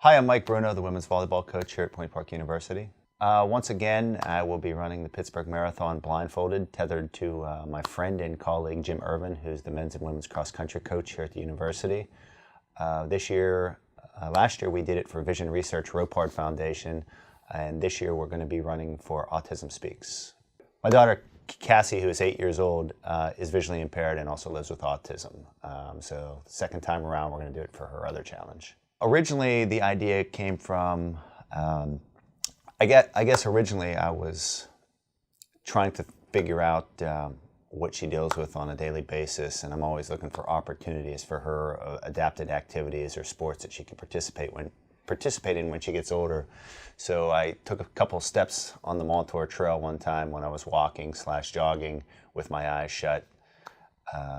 Hi, I'm Mike Bruno, the women's volleyball coach here at Point Park University. Once again, I will be running the PIttsburgh Marathon blindfolded, tethered to my friend and colleague Jim Irvin, who's the men's and women's cross-country coach here at the university. Last year we did it for Vision Research Ropard Foundation, and this year we're going to be running for Autism Speaks. My daughter Cassie, who is 8 years old, is visually impaired and also lives with autism. So the second time around, we're going to do it for her other challenge. Originally, the idea came from, I guess originally I was trying to figure out what she deals with on a daily basis, and I'm always looking for opportunities for her adapted activities or sports that she can participate in when she gets older. So I took a couple steps on the Montour Trail one time when I was walking/jogging with my eyes shut.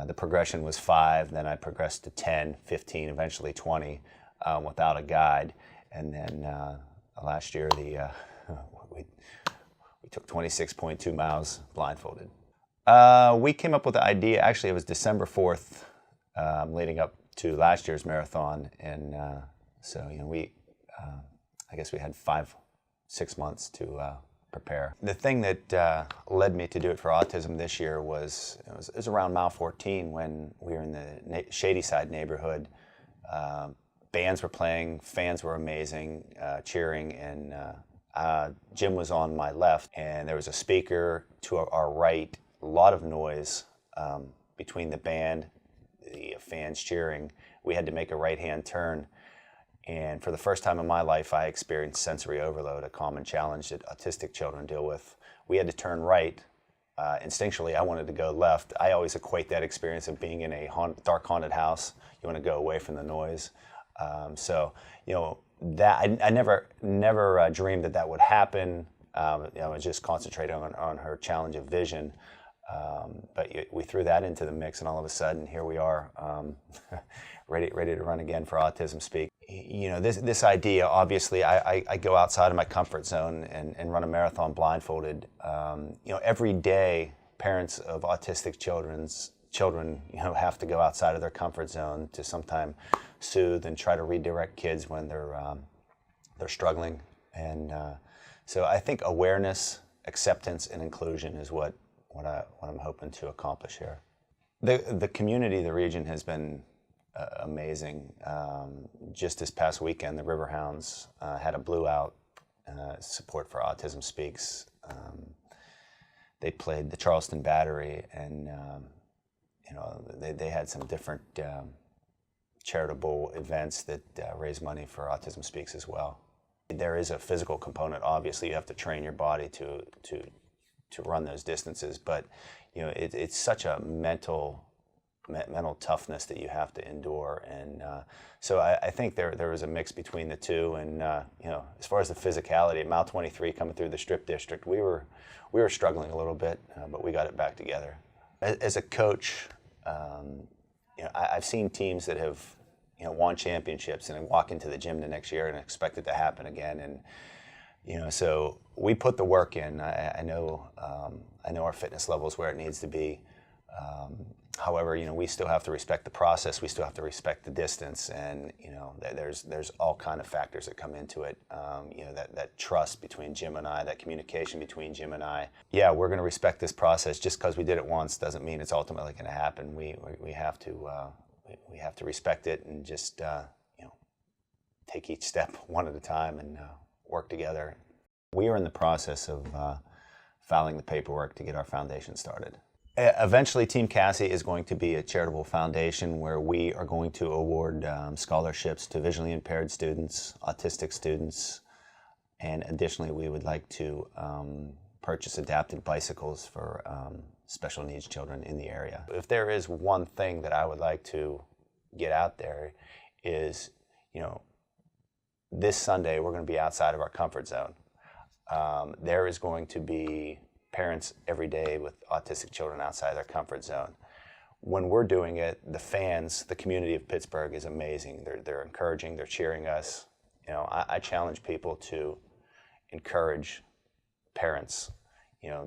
The progression was 5, then I progressed to 10, 15, eventually 20 without a guide. And then last year we took 26.2 miles blindfolded. We came up with the idea, actually it was December 4th, leading up to last year's marathon, and so I guess we had 5-6 months to prepare. The thing that led me to do it for autism this year was it was around mile 14 when we were in the Shadyside neighborhood. Bands were playing, fans were amazing, cheering, and Jim was on my left, and there was a speaker to our right, a lot of noise between the band, the fans cheering. We had to make a right-hand turn, and for the first time in my life, I experienced sensory overload, a common challenge that autistic children deal with. We had to turn right. Instinctually, I wanted to go left. I always equate that experience of being in a dark haunted house. You want to go away from the noise. So, that I never dreamed that would happen. I was just concentrating on her challenge of vision. But we threw that into the mix, and all of a sudden, here we are, ready to run again for Autism Speaks. This idea, obviously, I go outside of my comfort zone and run a marathon blindfolded. Every day, parents of autistic children, have to go outside of their comfort zone to sometimes soothe and try to redirect kids when they're struggling. And so I think awareness, acceptance, and inclusion is what I'm hoping to accomplish here. The community, the region has been amazing. Just this past weekend, the Riverhounds had a Blue Out support for Autism Speaks. They played the Charleston Battery, and they had some different charitable events that raise money for Autism Speaks as well. There is a physical component. Obviously, you have to train your body to run those distances, but it's such a mental toughness that you have to endure, and so I think there was a mix between the two. And as far as the physicality, at mile 23 coming through the Strip District, we were struggling a little bit, but we got it back together. As a coach, I've seen teams that have won championships and then walk into the gym the next year and expect it to happen again, and so we put the work in. I know our fitness level is where it needs to be. However, we still have to respect the process. We still have to respect the distance, and there's all kind of factors that come into it. That trust between Jim and I, that communication between Jim and I. Yeah, we're going to respect this process. Just because we did it once doesn't mean it's ultimately going to happen. We have to respect it and just take each step one at a time and work together. We are in the process of filing the paperwork to get our foundation started. Eventually, Team Cassie is going to be a charitable foundation where we are going to award scholarships to visually impaired students, autistic students, and additionally, we would like to purchase adapted bicycles for special needs children in the area. If there is one thing that I would like to get out there is, this Sunday we're going to be outside of our comfort zone. There is going to be parents every day with autistic children outside their comfort zone. When we're doing it, the fans, the community of Pittsburgh is amazing. They're encouraging, they're cheering us. I challenge people to encourage parents,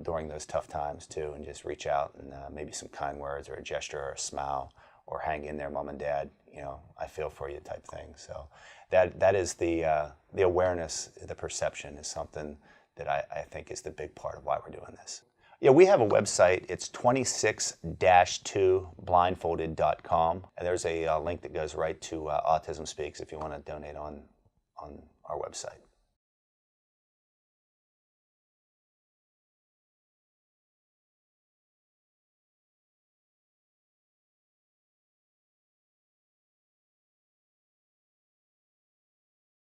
during those tough times too, and just reach out and maybe some kind words or a gesture or a smile, or hang in there, mom and dad. I feel for you type thing. So that is the awareness, the perception is something that I think is the big part of why we're doing this. Yeah, we have a website. It's 26-2blindfolded.com. And there's a link that goes right to Autism Speaks if you want to donate on our website.